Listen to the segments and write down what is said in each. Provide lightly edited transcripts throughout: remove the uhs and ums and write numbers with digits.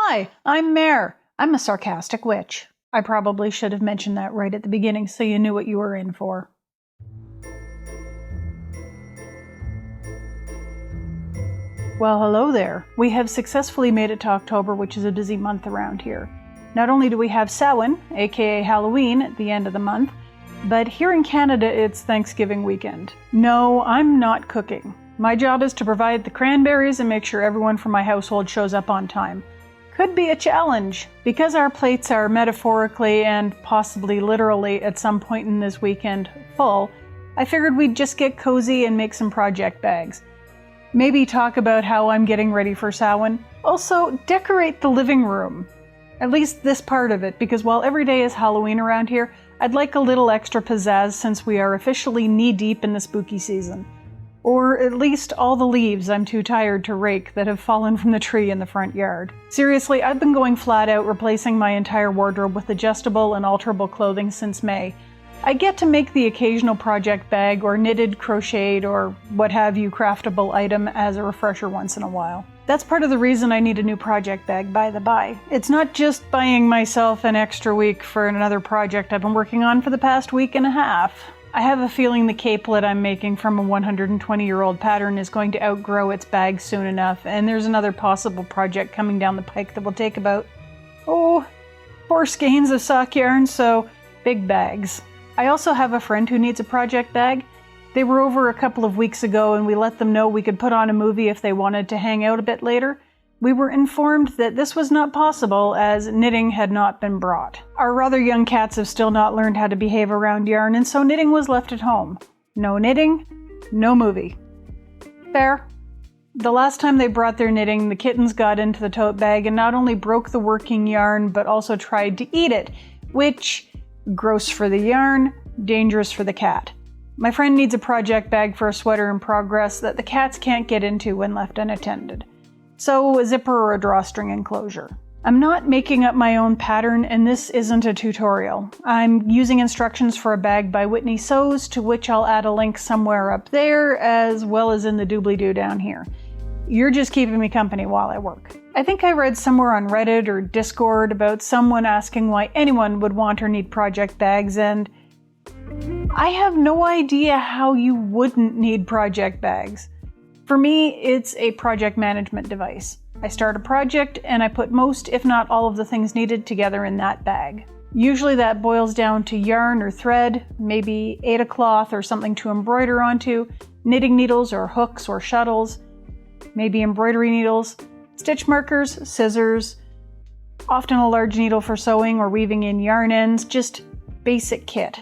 Hi, I'm Mare. I'm a sarcastic witch. I probably should have mentioned that right at the beginning so you knew what you were in for. Well, hello there. We have successfully made it to October, which is a busy month around here. Not only do we have Samhain, aka Halloween, at the end of the month, but here in Canada it's Thanksgiving weekend. No, I'm not cooking. My job is to provide the cranberries and make sure everyone from my household shows up on time. Could be a challenge. Because our plates are metaphorically and possibly literally at some point in this weekend full, I figured we'd just get cozy and make some project bags. Maybe talk about how I'm getting ready for Samhain. Also, decorate the living room. At least this part of it, because while every day is Halloween around here, I'd like a little extra pizzazz since we are officially knee-deep in the spooky season. Or at least all the leaves I'm too tired to rake that have fallen from the tree in the front yard. Seriously, I've been going flat out replacing my entire wardrobe with adjustable and alterable clothing since May. I get to make the occasional project bag or knitted, crocheted, or what have you craftable item as a refresher once in a while. That's part of the reason I need a new project bag, by the by. It's not just buying myself an extra week for another project I've been working on for the past week and a half. I have a feeling the capelet I'm making from a 120-year-old pattern is going to outgrow its bag soon enough, and there's another possible project coming down the pike that will take about, 4 skeins of sock yarn, so big bags. I also have a friend who needs a project bag. They were over a couple of weeks ago and we let them know we could put on a movie if they wanted to hang out a bit later. We were informed that this was not possible as knitting had not been brought. Our rather young cats have still not learned how to behave around yarn, and so knitting was left at home. No knitting, no movie. Fair. The last time they brought their knitting, the kittens got into the tote bag and not only broke the working yarn, but also tried to eat it, which, gross for the yarn, dangerous for the cat. My friend needs a project bag for a sweater in progress that the cats can't get into when left unattended. So, a zipper or a drawstring enclosure. I'm not making up my own pattern, and this isn't a tutorial. I'm using instructions for a bag by Whitney Sews, to which I'll add a link somewhere up there, as well as in the doobly-doo down here. You're just keeping me company while I work. I think I read somewhere on Reddit or Discord about someone asking why anyone would want or need project bags, and I have no idea how you wouldn't need project bags. For me, it's a project management device. I start a project and I put most, if not all, of the things needed together in that bag. Usually that boils down to yarn or thread, maybe Aida cloth or something to embroider onto, knitting needles or hooks or shuttles, maybe embroidery needles, stitch markers, scissors, often a large needle for sewing or weaving in yarn ends, just basic kit.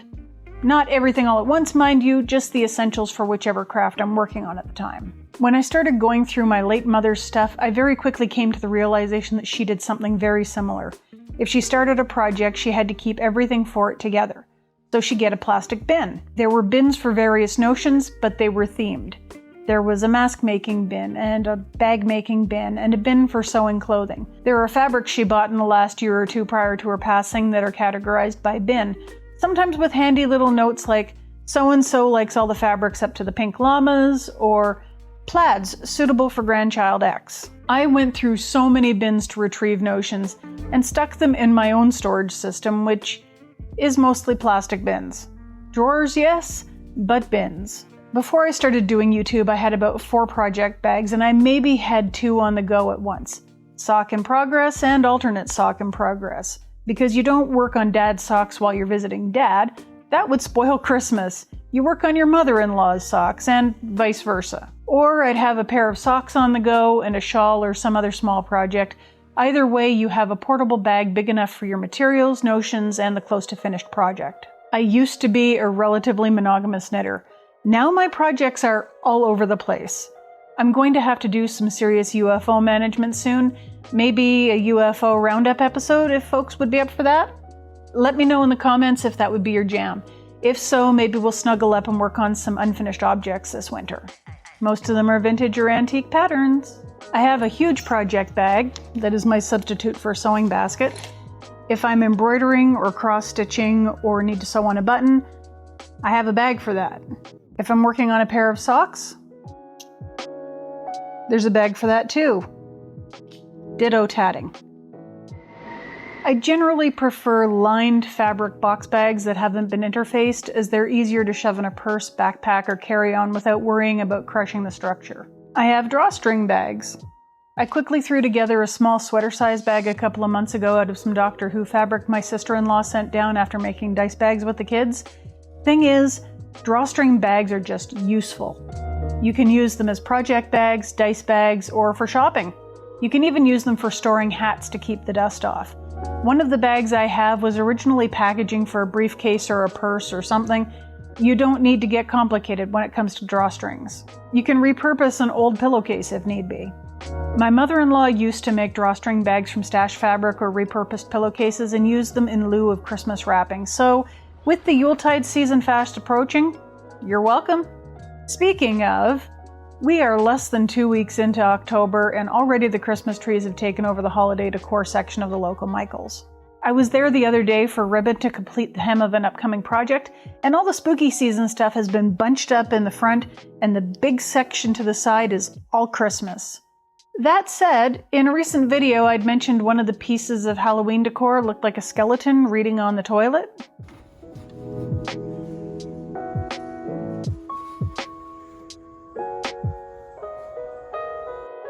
Not everything all at once, mind you, just the essentials for whichever craft I'm working on at the time. When I started going through my late mother's stuff, I very quickly came to the realization that she did something very similar. If she started a project, she had to keep everything for it together. So she'd get a plastic bin. There were bins for various notions, but they were themed. There was a mask making bin, and a bag making bin, and a bin for sewing clothing. There are fabrics she bought in the last year or two prior to her passing that are categorized by bin, sometimes with handy little notes like, so-and-so likes all the fabrics up to the pink llamas, or plaids suitable for grandchild X. I went through so many bins to retrieve notions and stuck them in my own storage system, which is mostly plastic bins. Drawers, yes, but bins. Before I started doing YouTube, I had about 4 project bags, and I maybe had 2 on the go at once. Sock in progress and alternate sock in progress. Because you don't work on dad's socks while you're visiting dad. That would spoil Christmas. You work on your mother-in-law's socks, and vice versa. Or I'd have a pair of socks on the go and a shawl or some other small project. Either way, you have a portable bag big enough for your materials, notions, and the close to finished project. I used to be a relatively monogamous knitter. Now my projects are all over the place. I'm going to have to do some serious UFO management soon. Maybe a UFO roundup episode if folks would be up for that? Let me know in the comments if that would be your jam. If so, maybe we'll snuggle up and work on some unfinished objects this winter. Most of them are vintage or antique patterns. I have a huge project bag that is my substitute for a sewing basket. If I'm embroidering or cross-stitching or need to sew on a button, I have a bag for that. If I'm working on a pair of socks, there's a bag for that too. Ditto tatting. I generally prefer lined fabric box bags that haven't been interfaced, as they're easier to shove in a purse, backpack, or carry-on without worrying about crushing the structure. I have drawstring bags. I quickly threw together a small sweater-sized bag a couple of months ago out of some Doctor Who fabric my sister-in-law sent down after making dice bags with the kids. Thing is, drawstring bags are just useful. You can use them as project bags, dice bags, or for shopping. You can even use them for storing hats to keep the dust off. One of the bags I have was originally packaging for a briefcase or a purse or something. You don't need to get complicated when it comes to drawstrings. You can repurpose an old pillowcase if need be. My mother-in-law used to make drawstring bags from stash fabric or repurposed pillowcases and use them in lieu of Christmas wrapping. So, with the Yuletide season fast approaching, you're welcome. Speaking of, we are less than 2 weeks into October and already the Christmas trees have taken over the holiday decor section of the local Michaels. I was there the other day for ribbon to complete the hem of an upcoming project, and all the spooky season stuff has been bunched up in the front, and the big section to the side is all Christmas. That said, in a recent video I'd mentioned one of the pieces of Halloween decor looked like a skeleton reading on the toilet.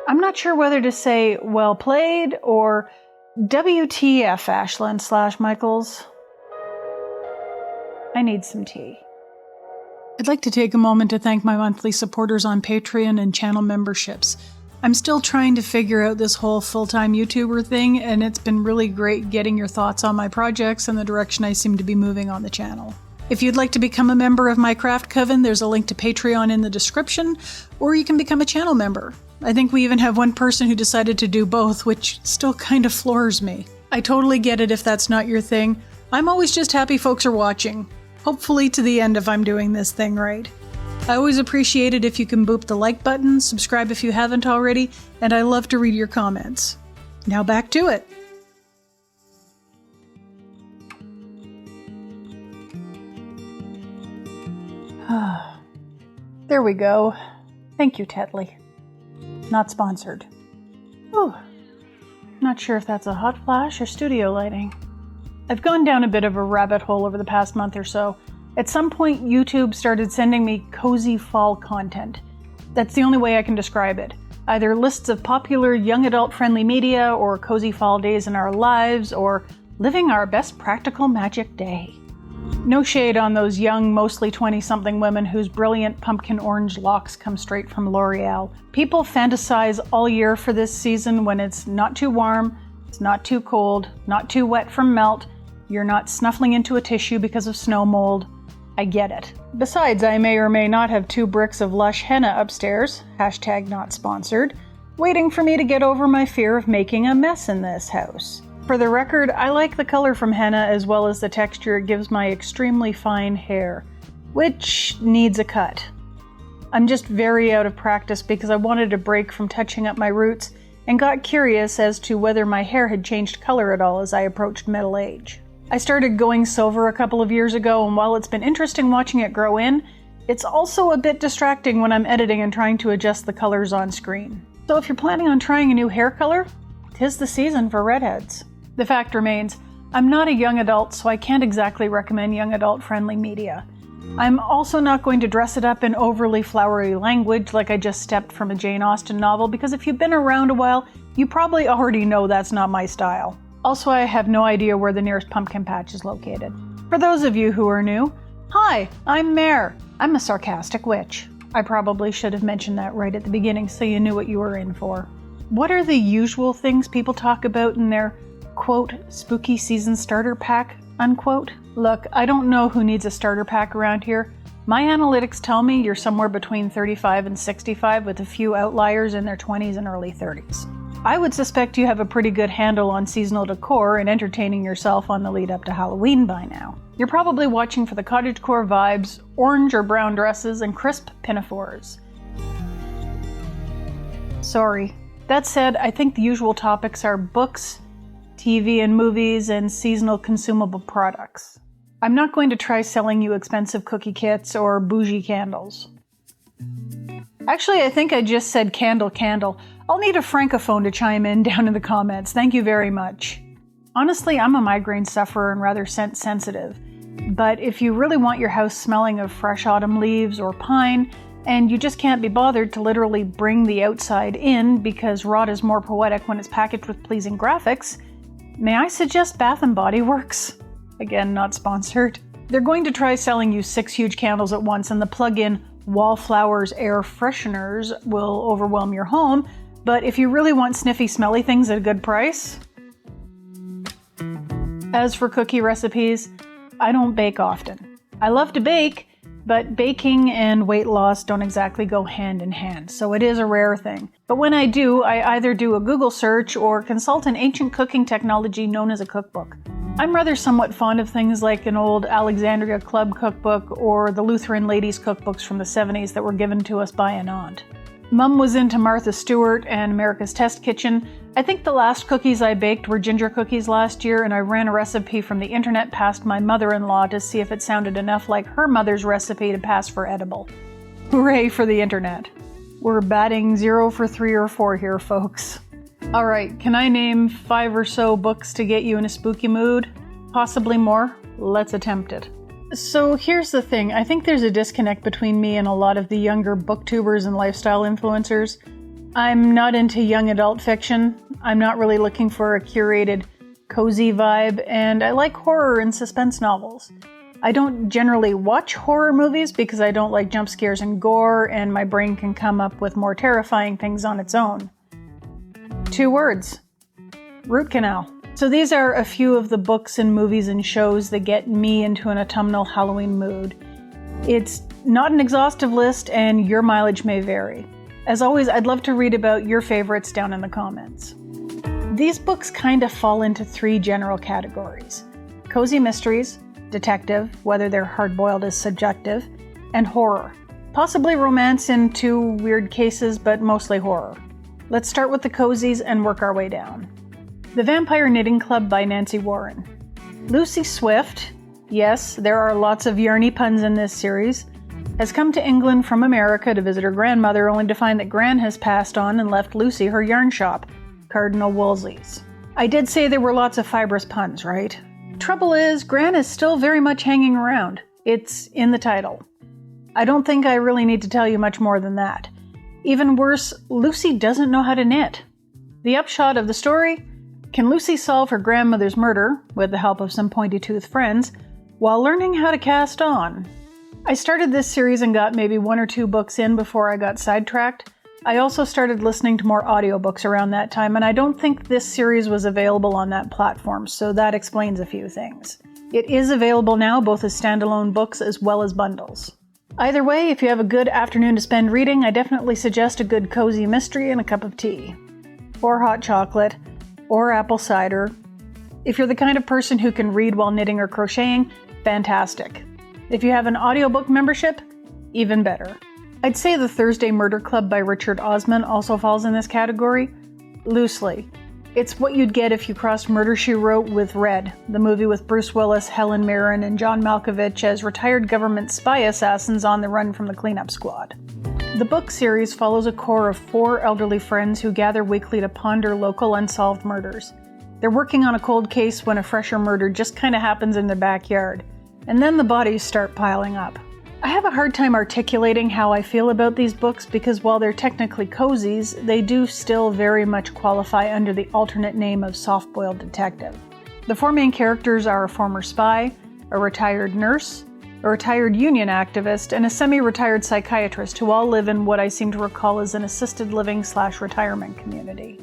I'm not sure whether to say well played or WTF Ashland/Michaels. I need some tea. I'd like to take a moment to thank my monthly supporters on Patreon and channel memberships. I'm still trying to figure out this whole full-time YouTuber thing, and it's been really great getting your thoughts on my projects and the direction I seem to be moving on the channel. If you'd like to become a member of my craft coven, there's a link to Patreon in the description, or you can become a channel member. I think we even have one person who decided to do both, which still kind of floors me. I totally get it if that's not your thing. I'm always just happy folks are watching. Hopefully to the end if I'm doing this thing right. I always appreciate it if you can boop the like button, subscribe if you haven't already, and I love to read your comments. Now back to it. There we go. Thank you, Tetley. Not sponsored. Oh, not sure if that's a hot flash or studio lighting. I've gone down a bit of a rabbit hole over the past month or so. At some point, YouTube started sending me cozy fall content. That's the only way I can describe it. Either lists of popular young adult-friendly media, or cozy fall days in our lives, or living our best practical magic day. No shade on those young, mostly 20-something women whose brilliant pumpkin orange locks come straight from L'Oreal. People fantasize all year for this season when it's not too warm, it's not too cold, not too wet from melt, you're not snuffling into a tissue because of snow mold. I get it. Besides, I may or may not have 2 bricks of lush henna upstairs, #not-sponsored, waiting for me to get over my fear of making a mess in this house. For the record, I like the color from henna as well as the texture it gives my extremely fine hair, which needs a cut. I'm just very out of practice because I wanted a break from touching up my roots and got curious as to whether my hair had changed color at all as I approached middle age. I started going silver a couple of years ago, and while it's been interesting watching it grow in, it's also a bit distracting when I'm editing and trying to adjust the colors on screen. So if you're planning on trying a new hair color, 'tis the season for redheads. The fact remains, I'm not a young adult, so I can't exactly recommend young adult-friendly media. I'm also not going to dress it up in overly flowery language like I just stepped from a Jane Austen novel, because if you've been around a while, you probably already know that's not my style. Also, I have no idea where the nearest pumpkin patch is located. For those of you who are new, hi, I'm Mare. I'm a sarcastic witch. I probably should have mentioned that right at the beginning so you knew what you were in for. What are the usual things people talk about in their, quote, spooky season starter pack, unquote? Look, I don't know who needs a starter pack around here. My analytics tell me you're somewhere between 35 and 65 with a few outliers in their 20s and early 30s. I would suspect you have a pretty good handle on seasonal decor and entertaining yourself on the lead up to Halloween by now. You're probably watching for the cottagecore vibes, orange or brown dresses, and crisp pinafores. Sorry. That said, I think the usual topics are books, TV and movies, and seasonal consumable products. I'm not going to try selling you expensive cookie kits or bougie candles. Actually, I think I just said candle. I'll need a francophone to chime in down in the comments. Thank you very much. Honestly, I'm a migraine sufferer and rather scent sensitive. But if you really want your house smelling of fresh autumn leaves or pine, and you just can't be bothered to literally bring the outside in because rot is more poetic when it's packaged with pleasing graphics, may I suggest Bath & Body Works? Again, not sponsored. They're going to try selling you 6 huge candles at once, and the plug-in Wallflowers air fresheners will overwhelm your home, but if you really want sniffy, smelly things at a good price... As for cookie recipes, I don't bake often. I love to bake, but baking and weight loss don't exactly go hand in hand, so it is a rare thing. But when I do, I either do a Google search or consult an ancient cooking technology known as a cookbook. I'm rather somewhat fond of things like an old Alexandria Club cookbook or the Lutheran ladies' cookbooks from the 70s that were given to us by an aunt. Mum was into Martha Stewart and America's Test Kitchen. I think the last cookies I baked were ginger cookies last year, and I ran a recipe from the internet past my mother-in-law to see if it sounded enough like her mother's recipe to pass for edible. Hooray for the internet. We're batting 0 for 3 or 4 here, folks. Alright, can I name 5 or so books to get you in a spooky mood? Possibly more? Let's attempt it. So here's the thing, I think there's a disconnect between me and a lot of the younger booktubers and lifestyle influencers. I'm not into young adult fiction, I'm not really looking for a curated, cozy vibe, and I like horror and suspense novels. I don't generally watch horror movies because I don't like jump scares and gore, and my brain can come up with more terrifying things on its own. 2 words. Root canal. So these are a few of the books and movies and shows that get me into an autumnal Halloween mood. It's not an exhaustive list, and your mileage may vary. As always, I'd love to read about your favorites down in the comments. These books kind of fall into 3 general categories. Cozy mysteries, detective, whether they're hard-boiled is subjective, and horror. Possibly romance in 2 weird cases, but mostly horror. Let's start with the cozies and work our way down. The Vampire Knitting Club by Nancy Warren. Lucy Swift, yes, there are lots of yarny puns in this series, has come to England from America to visit her grandmother, only to find that Gran has passed on and left Lucy her yarn shop, Cardinal Wolsey's. I did say there were lots of fibrous puns, right? Trouble is, Gran is still very much hanging around. It's in the title. I don't think I really need to tell you much more than that. Even worse, Lucy doesn't know how to knit. The upshot of the story? Can Lucy solve her grandmother's murder, with the help of some pointy-toothed friends, while learning how to cast on? I started this series and got maybe 1 or 2 books in before I got sidetracked. I also started listening to more audiobooks around that time, and I don't think this series was available on that platform, so that explains a few things. It is available now both as standalone books as well as bundles. Either way, if you have a good afternoon to spend reading, I definitely suggest a good cozy mystery and a cup of tea. Or hot chocolate. Or apple cider. If you're the kind of person who can read while knitting or crocheting, fantastic. If you have an audiobook membership, even better. I'd say The Thursday Murder Club by Richard Osman also falls in this category, loosely. It's what you'd get if you crossed Murder, She Wrote with Red, the movie with Bruce Willis, Helen Mirren, and John Malkovich as retired government spy assassins on the run from the cleanup squad. The book series follows a core of 4 elderly friends who gather weekly to ponder local unsolved murders. They're working on a cold case when a fresher murder just kind of happens in their backyard, and then the bodies start piling up. I have a hard time articulating how I feel about these books because while they're technically cozies, they do still very much qualify under the alternate name of soft-boiled detective. The 4 main characters are a former spy, a retired nurse, a retired union activist, and a semi-retired psychiatrist who all live in what I seem to recall as an assisted living/retirement community.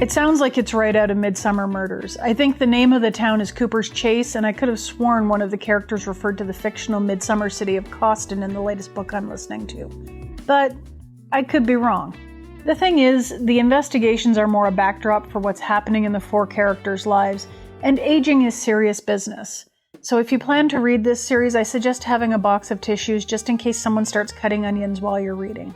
It sounds like it's right out of Midsummer Murders. I think the name of the town is Cooper's Chase, and I could have sworn one of the characters referred to the fictional midsummer city of Cawston in the latest book I'm listening to. But I could be wrong. The thing is, the investigations are more a backdrop for what's happening in the 4 characters' lives, and aging is serious business. So if you plan to read this series, I suggest having a box of tissues just in case someone starts cutting onions while you're reading.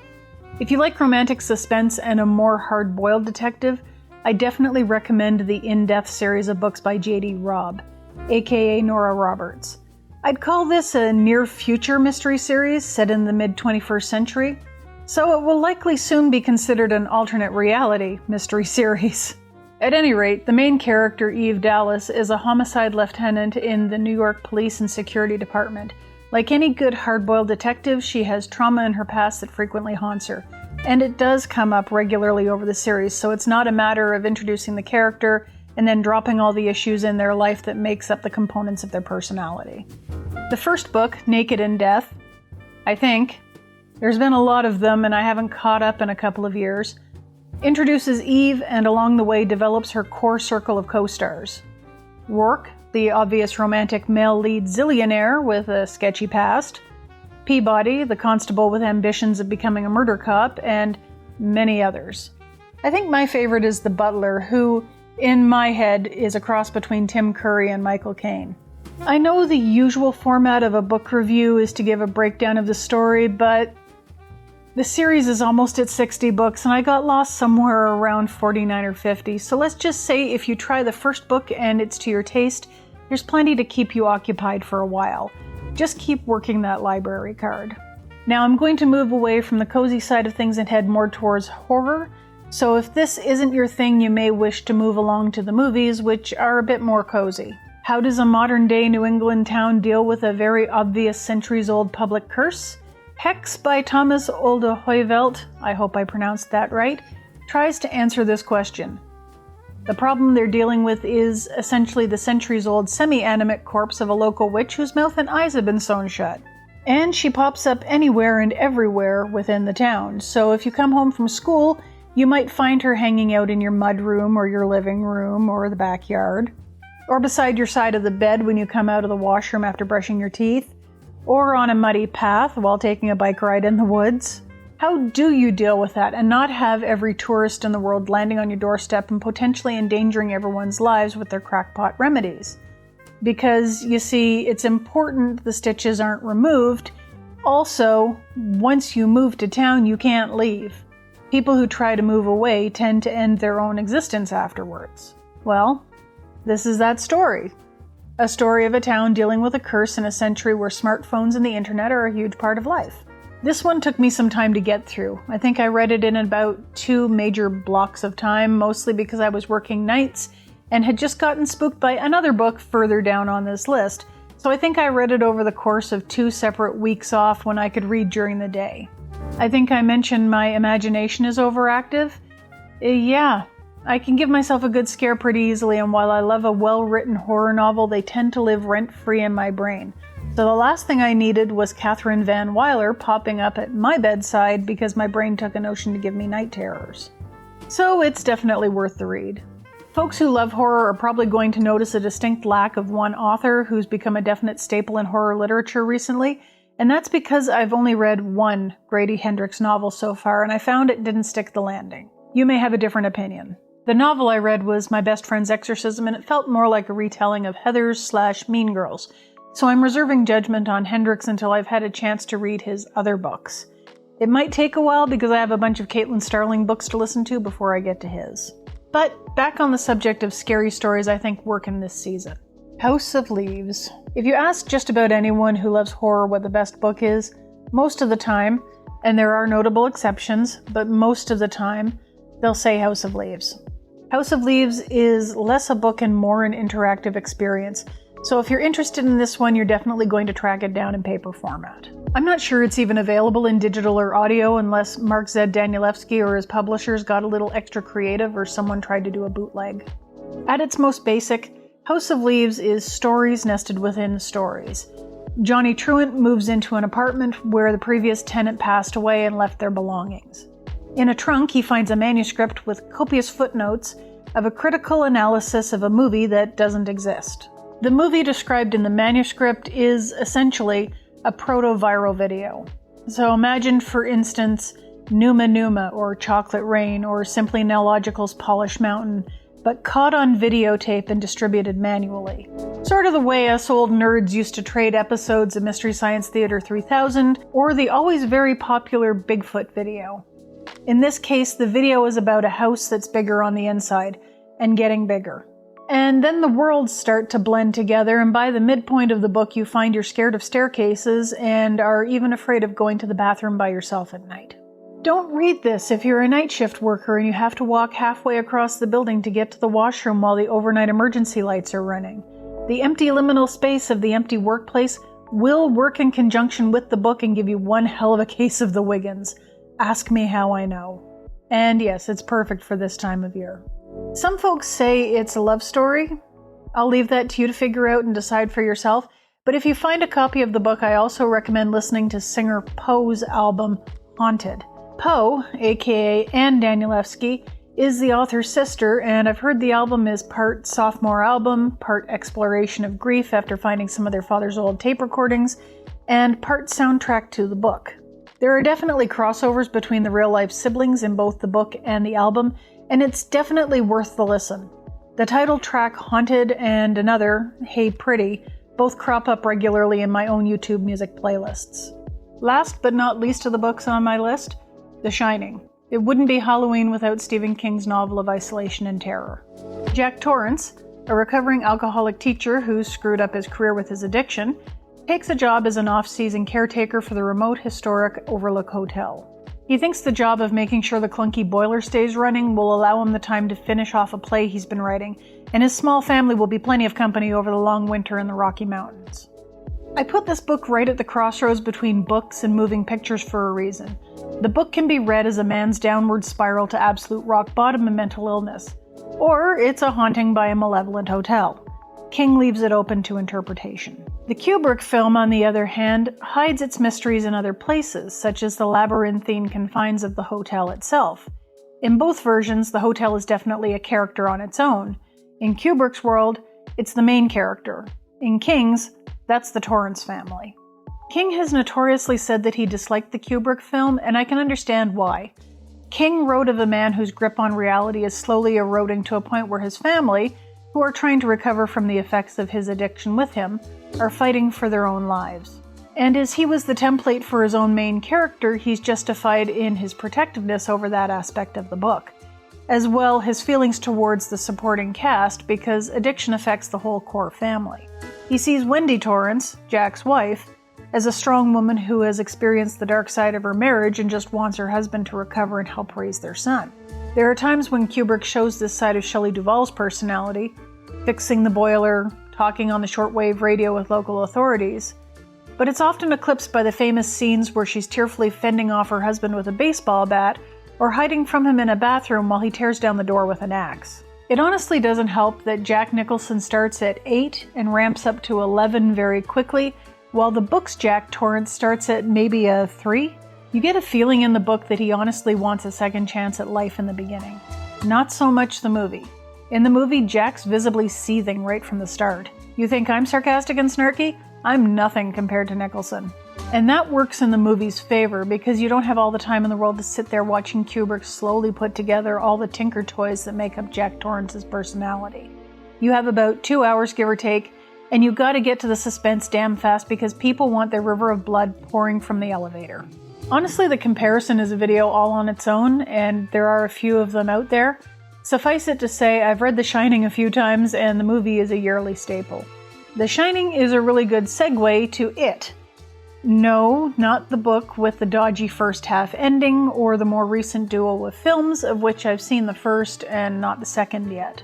If you like romantic suspense and a more hard-boiled detective, I definitely recommend the In-Depth series of books by J.D. Robb, aka Nora Roberts. I'd call this a near-future mystery series set in the mid-21st century, so it will likely soon be considered an alternate reality mystery series. At any rate, the main character, Eve Dallas, is a homicide lieutenant in the New York Police and Security Department. Like any good hard-boiled detective, she has trauma in her past that frequently haunts her. And it does come up regularly over the series, so it's not a matter of introducing the character and then dropping all the issues in their life that makes up the components of their personality. The first book, Naked in Death, I think, there's been a lot of them and I haven't caught up in a couple of years, introduces Eve and along the way develops her core circle of co-stars. Rourke, the obvious romantic male lead zillionaire with a sketchy past, Peabody, the constable with ambitions of becoming a murder cop, and many others. I think my favorite is the butler, who, in my head, is a cross between Tim Curry and Michael Caine. I know the usual format of a book review is to give a breakdown of the story, but the series is almost at 60 books and I got lost somewhere around 49 or 50, so let's just say if you try the first book and it's to your taste, there's plenty to keep you occupied for a while. Just keep working that library card. Now I'm going to move away from the cozy side of things and head more towards horror, so if this isn't your thing, you may wish to move along to the movies, which are a bit more cozy. How does a modern-day New England town deal with a very obvious centuries-old public curse? Hex by Thomas Oldehoyvelt, I hope I pronounced that right, tries to answer this question. The problem they're dealing with is essentially the centuries-old semi-animate corpse of a local witch whose mouth and eyes have been sewn shut. And she pops up anywhere and everywhere within the town, so if you come home from school, you might find her hanging out in your mudroom or your living room or the backyard, or beside your side of the bed when you come out of the washroom after brushing your teeth, or on a muddy path while taking a bike ride in the woods. How do you deal with that and not have every tourist in the world landing on your doorstep and potentially endangering everyone's lives with their crackpot remedies? Because, you see, it's important the stitches aren't removed. Also, once you move to town, you can't leave. People who try to move away tend to end their own existence afterwards. Well, this is that story. A story of a town dealing with a curse in a century where smartphones and the internet are a huge part of life. This one took me some time to get through. I think I read it in about 2 major blocks of time, mostly because I was working nights and had just gotten spooked by another book further down on this list. So I think I read it over the course of 2 separate weeks off when I could read during the day. I think I mentioned my imagination is overactive. Yeah, I can give myself a good scare pretty easily, and while I love a well-written horror novel, they tend to live rent-free in my brain. So the last thing I needed was Catherine Van Weiler popping up at my bedside because my brain took a notion to give me night terrors. So it's definitely worth the read. Folks who love horror are probably going to notice a distinct lack of one author who's become a definite staple in horror literature recently, and that's because I've only read one Grady Hendrix novel so far, and I found it didn't stick the landing. You may have a different opinion. The novel I read was My Best Friend's Exorcism, and it felt more like a retelling of Heathers/Mean Girls, so I'm reserving judgment on Hendrix until I've had a chance to read his other books. It might take a while because I have a bunch of Caitlin Starling books to listen to before I get to his. But back on the subject of scary stories I think work in this season. House of Leaves. If you ask just about anyone who loves horror what the best book is, most of the time, and there are notable exceptions, but most of the time, they'll say House of Leaves. House of Leaves is less a book and more an interactive experience. So if you're interested in this one, you're definitely going to track it down in paper format. I'm not sure it's even available in digital or audio unless Mark Z. Danielewski or his publishers got a little extra creative or someone tried to do a bootleg. At its most basic, House of Leaves is stories nested within stories. Johnny Truant moves into an apartment where the previous tenant passed away and left their belongings. In a trunk, he finds a manuscript with copious footnotes of a critical analysis of a movie that doesn't exist. The movie described in the manuscript is essentially a proto-viral video. So imagine, for instance, Numa Numa or Chocolate Rain or simply Nellogical's Polish Mountain, but caught on videotape and distributed manually. Sort of the way us old nerds used to trade episodes of Mystery Science Theater 3000 or the always very popular Bigfoot video. In this case, the video is about a house that's bigger on the inside and getting bigger. And then the worlds start to blend together, and by the midpoint of the book you find you're scared of staircases and are even afraid of going to the bathroom by yourself at night. Don't read this if you're a night shift worker and you have to walk halfway across the building to get to the washroom while the overnight emergency lights are running. The empty liminal space of the empty workplace will work in conjunction with the book and give you one hell of a case of the Wiggins. Ask me how I know. And yes, it's perfect for this time of year. Some folks say it's a love story. I'll leave that to you to figure out and decide for yourself. But if you find a copy of the book, I also recommend listening to singer Poe's album, Haunted. Poe, aka Anne Danielewski, is the author's sister, and I've heard the album is part sophomore album, part exploration of grief after finding some of their father's old tape recordings, and part soundtrack to the book. There are definitely crossovers between the real-life siblings in both the book and the album, and it's definitely worth the listen. The title track Haunted and another, Hey Pretty, both crop up regularly in my own YouTube music playlists. Last but not least of the books on my list, The Shining. It wouldn't be Halloween without Stephen King's novel of isolation and terror. Jack Torrance, a recovering alcoholic teacher who's screwed up his career with his addiction, takes a job as an off-season caretaker for the remote historic Overlook Hotel. He thinks the job of making sure the clunky boiler stays running will allow him the time to finish off a play he's been writing, and his small family will be plenty of company over the long winter in the Rocky Mountains. I put this book right at the crossroads between books and moving pictures for a reason. The book can be read as a man's downward spiral to absolute rock bottom and mental illness, or it's a haunting by a malevolent hotel. King leaves it open to interpretation. The Kubrick film, on the other hand, hides its mysteries in other places, such as the labyrinthine confines of the hotel itself. In both versions, the hotel is definitely a character on its own. In Kubrick's world, it's the main character. In King's, that's the Torrance family. King has notoriously said that he disliked the Kubrick film, and I can understand why. King wrote of a man whose grip on reality is slowly eroding to a point where his family, who are trying to recover from the effects of his addiction with him, are fighting for their own lives. And as he was the template for his own main character, he's justified in his protectiveness over that aspect of the book. As well, his feelings towards the supporting cast, because addiction affects the whole core family. He sees Wendy Torrance, Jack's wife, as a strong woman who has experienced the dark side of her marriage and just wants her husband to recover and help raise their son. There are times when Kubrick shows this side of Shelley Duvall's personality, fixing the boiler, talking on the shortwave radio with local authorities, but it's often eclipsed by the famous scenes where she's tearfully fending off her husband with a baseball bat or hiding from him in a bathroom while he tears down the door with an axe. It honestly doesn't help that Jack Nicholson starts at 8 and ramps up to 11 very quickly, while the book's Jack Torrance starts at maybe a 3. You get a feeling in the book that he honestly wants a second chance at life in the beginning. Not so much the movie. In the movie, Jack's visibly seething right from the start. You think I'm sarcastic and snarky? I'm nothing compared to Nicholson. And that works in the movie's favor because you don't have all the time in the world to sit there watching Kubrick slowly put together all the tinker toys that make up Jack Torrance's personality. You have about 2 hours, give or take, and you gotta get to the suspense damn fast because people want their river of blood pouring from the elevator. Honestly, the comparison is a video all on its own, and there are a few of them out there. Suffice it to say, I've read The Shining a few times, and the movie is a yearly staple. The Shining is a really good segue to It. No, not the book with the dodgy first half ending, or the more recent duo of films, of which I've seen the first and not the second yet.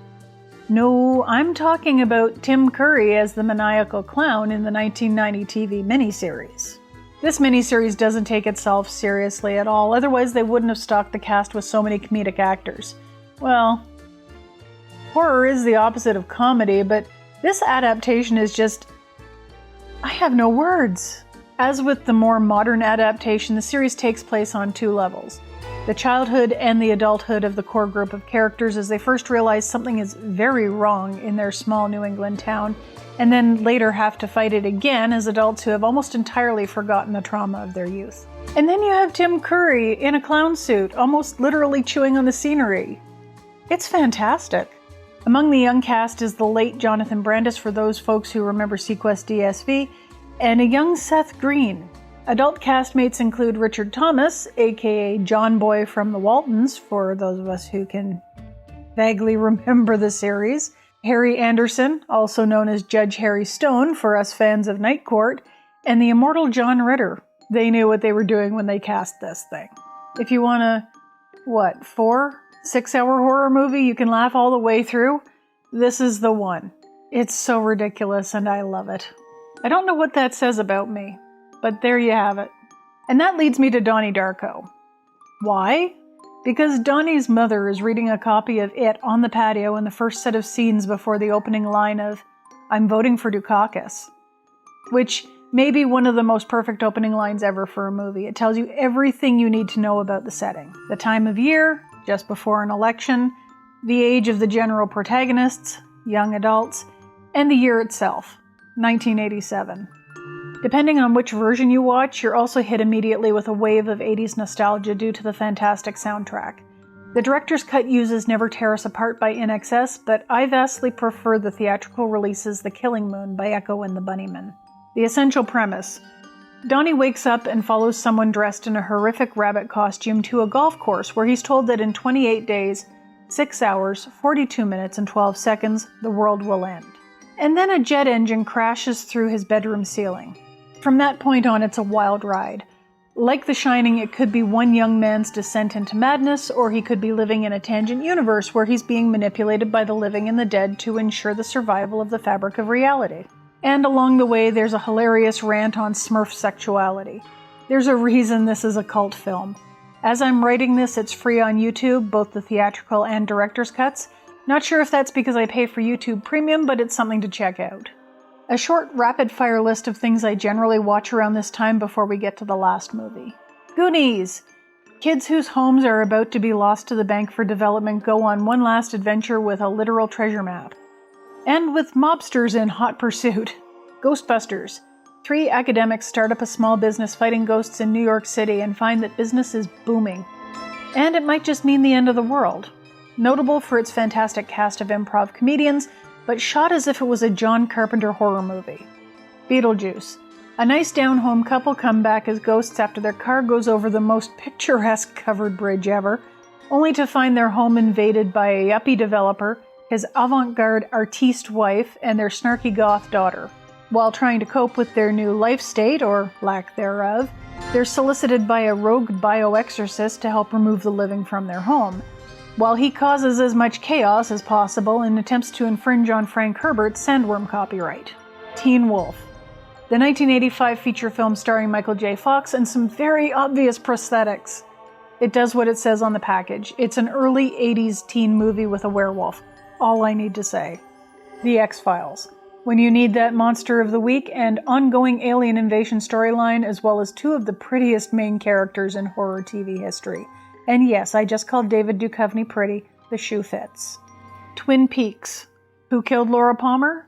No, I'm talking about Tim Curry as the maniacal clown in the 1990 TV miniseries. This miniseries doesn't take itself seriously at all, otherwise they wouldn't have stocked the cast with so many comedic actors. Well, horror is the opposite of comedy, but this adaptation is just... I have no words. As with the more modern adaptation, the series takes place on 2 levels. The childhood and the adulthood of the core group of characters as they first realize something is very wrong in their small New England town, and then later have to fight it again as adults who have almost entirely forgotten the trauma of their youth. And then you have Tim Curry in a clown suit, almost literally chewing on the scenery. It's fantastic. Among the young cast is the late Jonathan Brandis for those folks who remember Sequest DSV, and a young Seth Green. Adult castmates include Richard Thomas, aka John Boy from The Waltons, for those of us who can vaguely remember the series, Harry Anderson, also known as Judge Harry Stone for us fans of Night Court, and the immortal John Ritter. They knew what they were doing when they cast this thing. If you want a, 4-6 hour horror movie you can laugh all the way through, this is the one. It's so ridiculous and I love it. I don't know what that says about me, but there you have it. And that leads me to Donnie Darko. Why? Because Donnie's mother is reading a copy of It on the patio in the first set of scenes before the opening line of, "I'm voting for Dukakis," which may be one of the most perfect opening lines ever for a movie. It tells you everything you need to know about the setting. The time of year, just before an election, the age of the general protagonists, young adults, and the year itself, 1987. Depending on which version you watch, you're also hit immediately with a wave of 80s nostalgia due to the fantastic soundtrack. The director's cut uses Never Tear Us Apart by INXS, but I vastly prefer the theatrical releases The Killing Moon by Echo and the Bunnymen. The essential premise. Donnie wakes up and follows someone dressed in a horrific rabbit costume to a golf course where he's told that in 28 days, 6 hours, 42 minutes, and 12 seconds, the world will end. And then a jet engine crashes through his bedroom ceiling. From that point on, it's a wild ride. Like The Shining, it could be one young man's descent into madness, or he could be living in a tangent universe where he's being manipulated by the living and the dead to ensure the survival of the fabric of reality. And along the way, there's a hilarious rant on Smurf sexuality. There's a reason this is a cult film. As I'm writing this, it's free on YouTube, both the theatrical and director's cuts. Not sure if that's because I pay for YouTube Premium, but it's something to check out. A short, rapid-fire list of things I generally watch around this time before we get to the last movie. Goonies! Kids whose homes are about to be lost to the bank for development go on one last adventure with a literal treasure map. And with mobsters in hot pursuit. Ghostbusters. 3 academics start up a small business fighting ghosts in New York City and find that business is booming. And it might just mean the end of the world. Notable for its fantastic cast of improv comedians, but shot as if it was a John Carpenter horror movie. Beetlejuice. A nice down-home couple come back as ghosts after their car goes over the most picturesque covered bridge ever, only to find their home invaded by a yuppie developer, his avant-garde artiste wife, and their snarky goth daughter. While trying to cope with their new life state, or lack thereof, they're solicited by a rogue bioexorcist to help remove the living from their home, while he causes as much chaos as possible and attempts to infringe on Frank Herbert's Sandworm copyright. Teen Wolf. The 1985 feature film starring Michael J. Fox and some very obvious prosthetics. It does what it says on the package. It's an early 80s teen movie with a werewolf. All I need to say. The X-Files. When you need that monster of the week and ongoing alien invasion storyline, as well as 2 of the prettiest main characters in horror TV history. And yes, I just called David Duchovny pretty. The shoe fits. Twin Peaks. Who killed Laura Palmer?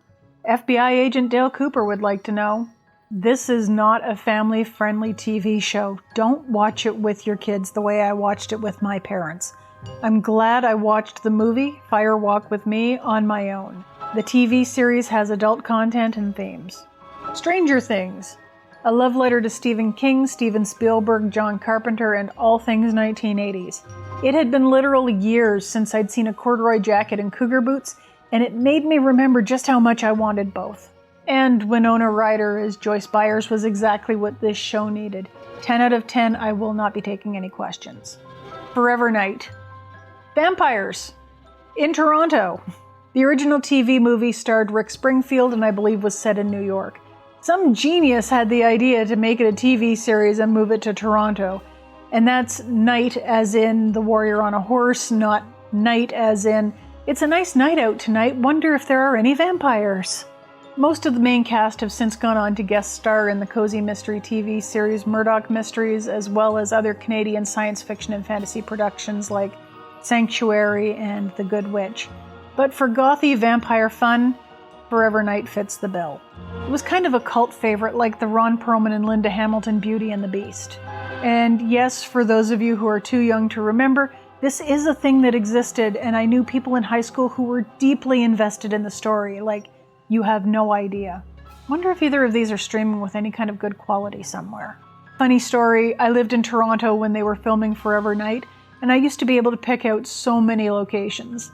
FBI agent Dale Cooper would like to know. This is not a family-friendly TV show. Don't watch it with your kids the way I watched it with my parents. I'm glad I watched the movie, Fire Walk with Me, on my own. The TV series has adult content and themes. Stranger Things. A love letter to Stephen King, Steven Spielberg, John Carpenter, and all things 1980s. It had been literally years since I'd seen a corduroy jacket and cougar boots, and it made me remember just how much I wanted both. And Winona Ryder as Joyce Byers was exactly what this show needed. 10 out of 10, I will not be taking any questions. Forever Night. Vampires. In Toronto. The original TV movie starred Rick Springfield and I believe was set in New York. Some genius had the idea to make it a TV series and move it to Toronto. And that's night as in the warrior on a horse, not night as in, it's a nice night out tonight, wonder if there are any vampires. Most of the main cast have since gone on to guest star in the cozy mystery TV series Murdoch Mysteries, as well as other Canadian science fiction and fantasy productions like Sanctuary and The Good Witch. But for gothy vampire fun, Forever Night fits the bill. It was kind of a cult favorite like the Ron Perlman and Linda Hamilton Beauty and the Beast. And yes, for those of you who are too young to remember, this is a thing that existed, and I knew people in high school who were deeply invested in the story, like, you have no idea. Wonder if either of these are streaming with any kind of good quality somewhere. Funny story, I lived in Toronto when they were filming Forever Night, and I used to be able to pick out so many locations.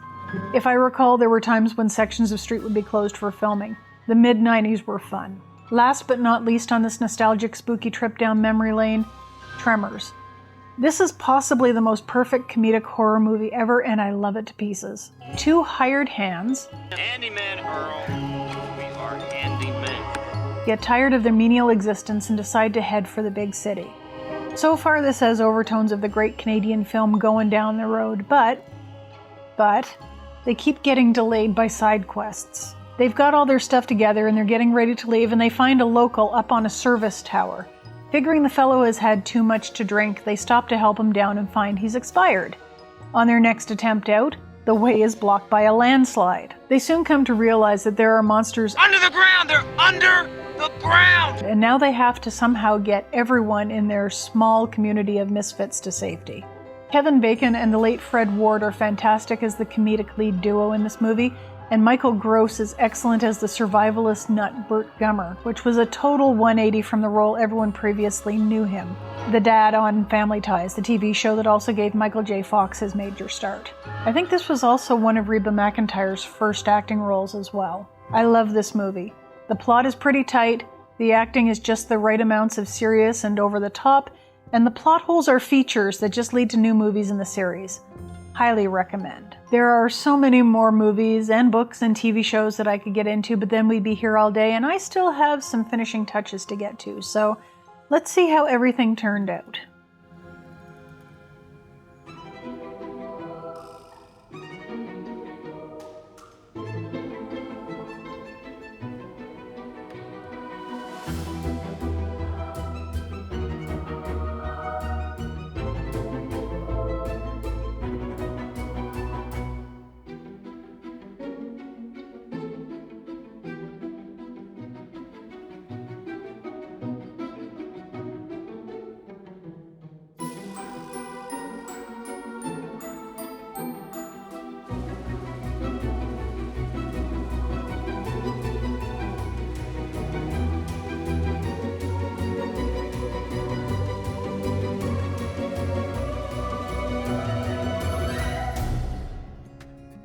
If I recall, there were times when sections of street would be closed for filming. The mid-90s were fun. Last but not least on this nostalgic spooky trip down memory lane, Tremors. This is possibly the most perfect comedic horror movie ever, and I love it to pieces. Two hired hands Handyman Earl. We are handymen. Get tired of their menial existence and decide to head for the big city. So far this has overtones of the great Canadian film Going Down the Road, but they keep getting delayed by side quests. They've got all their stuff together and they're getting ready to leave, and they find a local up on a service tower. Figuring the fellow has had too much to drink, they stop to help him down and find he's expired. On their next attempt out, the way is blocked by a landslide. They soon come to realize that there are monsters Under the ground! They're under the ground! and now they have to somehow get everyone in their small community of misfits to safety. Kevin Bacon and the late Fred Ward are fantastic as the comedic lead duo in this movie, and Michael Gross is excellent as the survivalist nut Burt Gummer, which was a total 180 from the role everyone previously knew him. The dad on Family Ties, the TV show that also gave Michael J. Fox his major start. I think this was also one of Reba McEntire's first acting roles as well. I love this movie. The plot is pretty tight, the acting is just the right amounts of serious and over the top, and the plot holes are features that just lead to new movies in the series. Highly recommend. There are so many more movies and books and TV shows that I could get into, but then we'd be here all day, and I still have some finishing touches to get to, so let's see how everything turned out.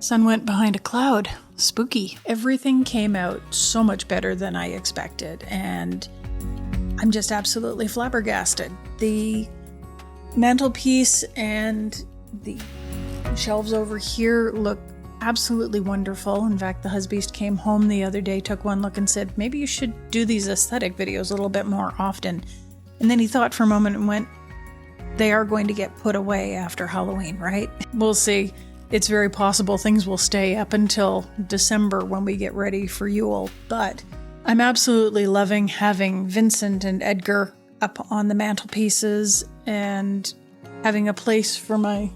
Sun went behind a cloud. Spooky. Everything came out so much better than I expected, and I'm just absolutely flabbergasted. The mantelpiece and the shelves over here look absolutely wonderful. In fact, the husband came home the other day, took one look and said, maybe you should do these aesthetic videos a little bit more often. And then he thought for a moment and went, they are going to get put away after Halloween, right? We'll see. It's very possible things will stay up until December when we get ready for Yule, but I'm absolutely loving having Vincent and Edgar up on the mantelpieces and having a place for my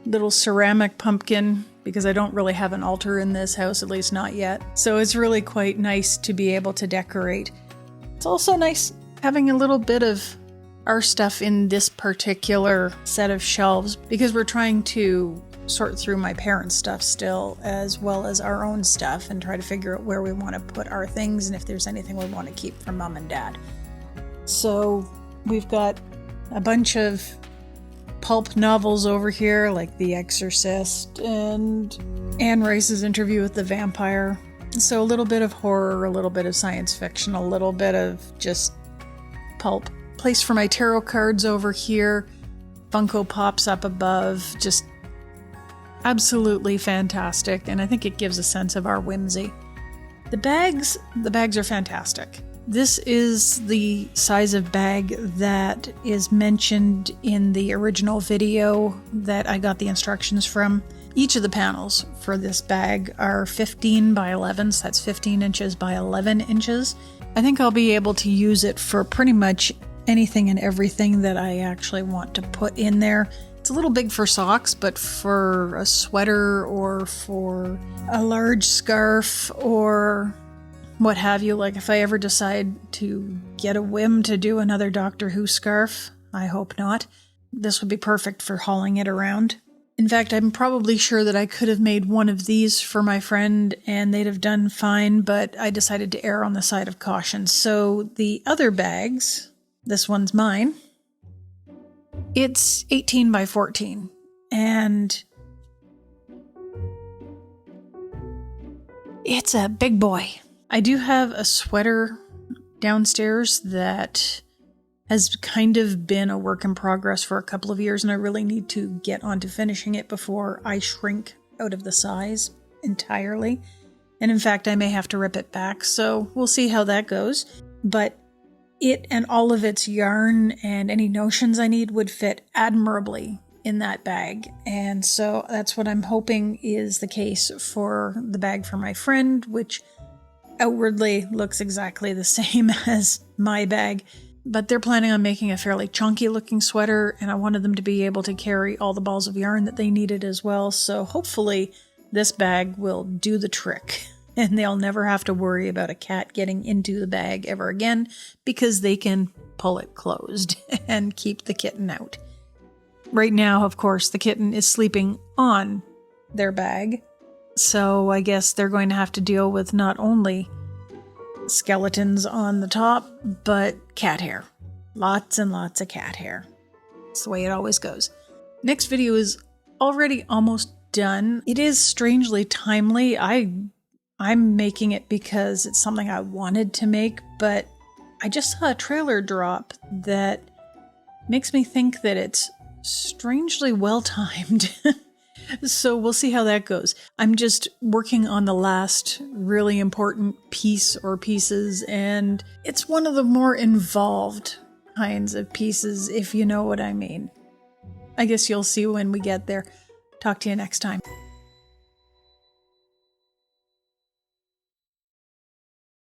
little ceramic pumpkin, because I don't really have an altar in this house, at least not yet. So it's really quite nice to be able to decorate. It's also nice having a little bit of our stuff in this particular set of shelves, because we're trying to sort through my parents' stuff still, as well as our own stuff, and try to figure out where we want to put our things and if there's anything we want to keep from mom and dad. So we've got a bunch of pulp novels over here, like The Exorcist and Anne Rice's Interview with the Vampire. So a little bit of horror, a little bit of science fiction, a little bit of just pulp. Place for my tarot cards over here. Funko Pops up above. Just absolutely fantastic, and I think it gives a sense of our whimsy. The bags are fantastic. This is the size of bag that is mentioned in the original video that I got the instructions from. Each of the panels for this bag are 15 by 11, so that's 15 inches by 11 inches. I think I'll be able to use it for pretty much anything and everything that I actually want to put in there. It's a little big for socks, but for a sweater or for a large scarf or what have you, like if I ever decide to get a whim to do another Doctor Who scarf, I hope not, this would be perfect for hauling it around. In fact, I'm probably sure that I could have made one of these for my friend and they'd have done fine, but I decided to err on the side of caution. So the other bags, this one's mine. It's 18 by 14, and it's a big boy. I do have a sweater downstairs that has kind of been a work in progress for a couple of years, and I really need to get onto finishing it before I shrink out of the size entirely. And in fact, I may have to rip it back, so we'll see how that goes. But it and all of its yarn and any notions I need would fit admirably in that bag. And so that's what I'm hoping is the case for the bag for my friend, which outwardly looks exactly the same as my bag. But they're planning on making a fairly chunky looking sweater, and I wanted them to be able to carry all the balls of yarn that they needed as well. So hopefully this bag will do the trick, and they'll never have to worry about a cat getting into the bag ever again, because they can pull it closed and keep the kitten out. Right now, of course, the kitten is sleeping on their bag, so I guess they're going to have to deal with not only skeletons on the top, but cat hair. Lots and lots of cat hair. It's the way it always goes. Next video is already almost done. It is strangely timely. I'm making it because it's something I wanted to make, but I just saw a trailer drop that makes me think that it's strangely well-timed. So we'll see how that goes. I'm just working on the last really important piece or pieces, and it's one of the more involved kinds of pieces, if you know what I mean. I guess you'll see when we get there. Talk to you next time.